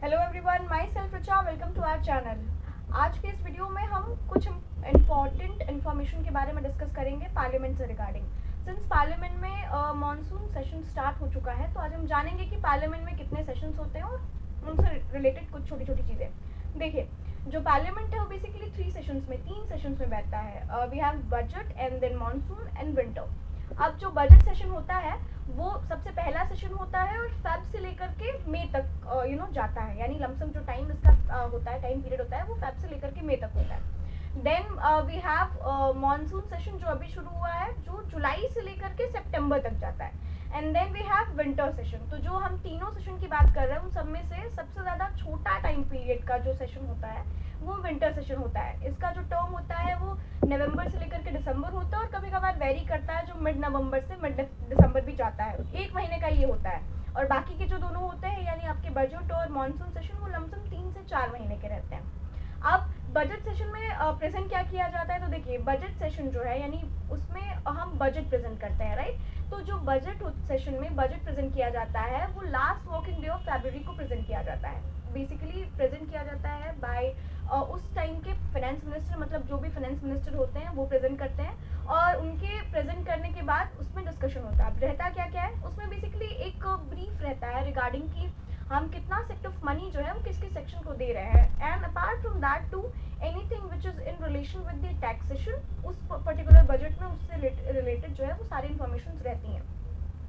Hello everyone, myself Richa, welcome to our channel. आज के इस वीडियो में हम कुछ इम्पॉर्टेंट इन्फॉर्मेशन के बारे में डिस्कस करेंगे पार्लियामेंट से रिगार्डिंग। सिंस पार्लियामेंट में मॉनसून सेशन स्टार्ट हो चुका है, तो आज हम जानेंगे कि पार्लियामेंट में कितने सेशंस होते हैं और उनसे रिलेटेड कुछ छोटी छोटी चीज़ें। देखिए, जो पार्लियामेंट है वो बेसिकली 3 सेशंस में बैठता है। We have budget and then monsoon and winter. अब जो बजट सेशन होता है वो सबसे पहला सेशन होता है और फेब से लेकर के मई तक जाता है, यानी लमसम जो टाइम इसका होता है, टाइम पीरियड होता है, वो फेब से लेकर के मई तक होता है। Then we have monsoon session जो अभी शुरू हुआ है, जो जुलाई से लेकर के सितंबर तक जाता है। And then we have winter session. तो जो हम तीनों सेशन की बात कर रहे हैं उन सब में से सबसे ज़्यादा छोटा टाइम पीरियड का जो सेशन होता है वो विंटर सेशन होता है। इसका जो टर्म होता है वो नवंबर से लेकर के दिसंबर होता है और कभी कभार वेरी करता है, जो मिड नवंबर से मिड दिसंबर भी जाता है। 1 महीने का ये होता है। और बाकी के जो दोनों होते हैं, यानी आपके बजट और मॉनसून सेशन, वो लमसम 3 से 4 महीने के रहते हैं। अब बजट सेशन में प्रेजेंट क्या किया जाता है, तो देखिए, बजट सेशन जो है यानी उसमें हम बजट प्रेजेंट करते हैं, राइट। तो जो बजट सेशन में बजट प्रेजेंट किया जाता है वो last working day of February को प्रेजेंट किया जाता है। बेसिकली प्रेजेंट किया जाता है बाय उस टाइम के फाइनेंस मिनिस्टर, मतलब जो भी फाइनेंस मिनिस्टर होते हैं वो प्रेजेंट करते हैं। और उनके प्रेजेंट करने के बाद उसमें डिस्कशन होता है। रहता क्या क्या है उसमें, बेसिकली एक ब्रीफ रहता है रिगार्डिंग कि हम कितना सेक्ट ऑफ मनी जो है वो किस किस सेक्शन को दे रहे हैं। And apart from that to anything which is in relation with the taxation, उस पर्टिकुलर बजट में उससे रिलेटेड जो है वो सारी इन्फॉर्मेशन रहती हैं।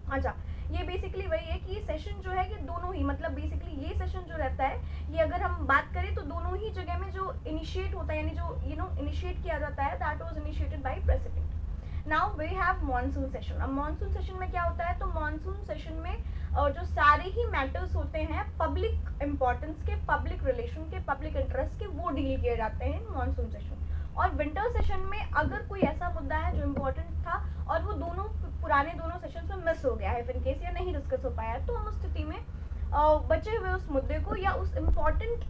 अच्छा, ये बेसिकली वही है कि ये सेशन जो है, ये दोनों ही, मतलब बेसिकली ये सेशन जो रहता है, ये अगर हम बात करें तो दोनों ही जगह में जो इनिशिएट होता है, यानी जो इनिशिएट किया जाता है, that was initiated by president. Now we have monsoon session. अब मॉनसून सेशन में क्या होता है, तो मॉनसून सेशन में जो सारे ही मैटर्स होते हैं पब्लिक इंपॉर्टेंस के, पब्लिक रिलेशन के, पब्लिक इंटरेस्ट के, वो डील किए जाते हैं मॉनसून सेशन। और विंटर सेशन में अगर कोई ऐसा मुद्दा है जो इम्पोर्टेंट था और वो पुराने दोनों सेशंस में मिस हो गया है, इन केस, या नहीं डिस्कस हो पाया है, तो हम उस स्थिति में बचे हुए उस मुद्दे को या उस इम्पॉर्टेंट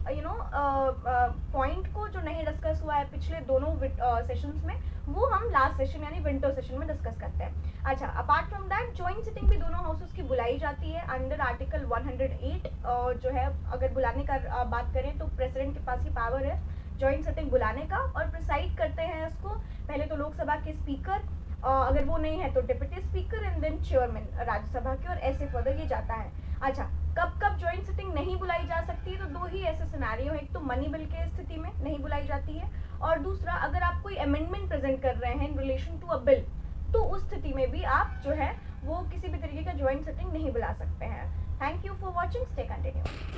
पॉइंट को जो नहीं डिस्कस हुआ है पिछले दोनों सेशंस में, वो हम लास्ट सेशन यानी विंटर सेशन में डिस्कस करते हैं। अच्छा, apart from that joint sitting भी दोनों हाउसेस की बुलाई जाती है अंडर आर्टिकल 108। जो है, अगर बुलाने का बात करें तो प्रेसिडेंट के पास ही पावर है जॉइंट सिटिंग बुलाने का, और प्रिसाइड करते हैं इसको पहले तो लोकसभा के स्पीकर, अगर वो नहीं है तो deputy speaker, and then chairman Rajya Sabha के, और ऐसे फर्दर ये जाता है। अच्छा, कब कब जॉइंट सिटिंग नहीं बुलाई जा सकती है, तो दो ही ऐसे सिनेरियो है। एक तो मनी बिल के स्थिति में नहीं बुलाई जाती है, और दूसरा अगर आप कोई अमेंडमेंट प्रेजेंट कर रहे हैं in relation to a bill, तो उस स्थिति में भी आप जो है वो किसी भी तरीके का जॉइंट सिटिंग नहीं बुला सकते हैं। Thank you for watching, stay continue.